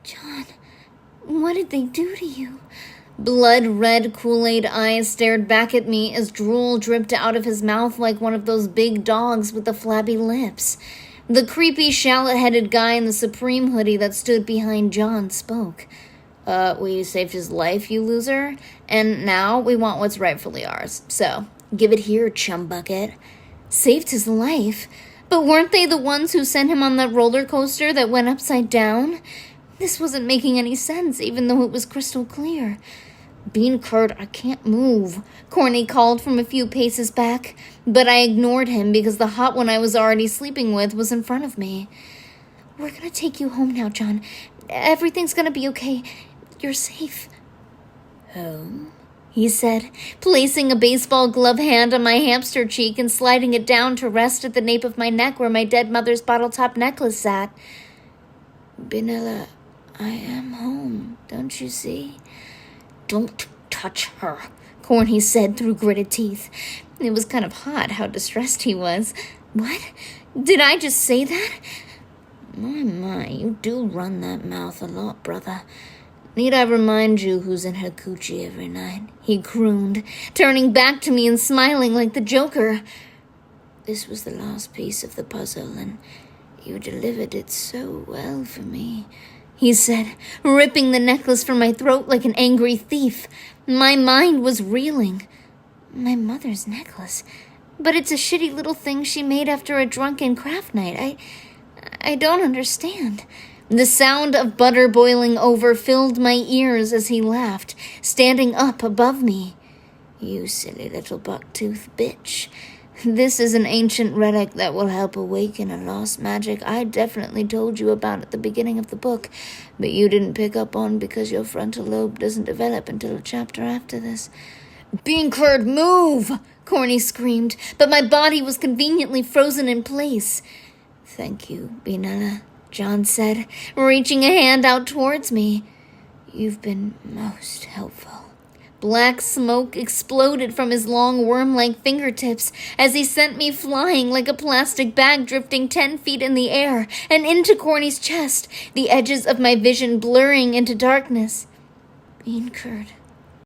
John, what did they do to you? Blood-red Kool-Aid eyes stared back at me as drool dripped out of his mouth like one of those big dogs with the flabby lips. The creepy shallot-headed guy in the Supreme hoodie that stood behind John spoke. We saved his life, you loser, and now we want what's rightfully ours. So, give it here, chum bucket. Saved his life? But weren't they the ones who sent him on that roller coaster that went upside down? This wasn't making any sense, even though it was crystal clear. Bean Curd, I can't move, Corny called from a few paces back, but I ignored him because the hot one I was already sleeping with was in front of me. We're gonna take you home now, John. Everything's gonna be okay. You're safe. Home? He said, placing a baseball glove hand on my hamster cheek and sliding it down to rest at the nape of my neck where my dead mother's bottle-top necklace sat. Benella, I am home, don't you see? Don't touch her, Corny said through gritted teeth. It was kind of hot how distressed he was. What? Did I just say that? My, you do run that mouth a lot, brother. Need I remind you who's in her coochie every night? He crooned, turning back to me and smiling like the Joker. This was the last piece of the puzzle, and you delivered it so well for me, he said, ripping the necklace from my throat like an angry thief. My mind was reeling. My mother's necklace. But it's a shitty little thing she made after a drunken craft night. I don't understand. The sound of butter boiling over filled my ears as he laughed, standing up above me. You silly little bucktooth bitch. This is an ancient relic that will help awaken a lost magic I definitely told you about at the beginning of the book, but you didn't pick up on because your frontal lobe doesn't develop until a chapter after this. Bean Curd, move! Corny screamed, but my body was conveniently frozen in place. Thank you, Benella, John said, reaching a hand out towards me. You've been most helpful. Black smoke exploded from his long worm-like fingertips as he sent me flying like a plastic bag drifting 10 feet in the air and into Corny's chest, the edges of my vision blurring into darkness. Bean Curd,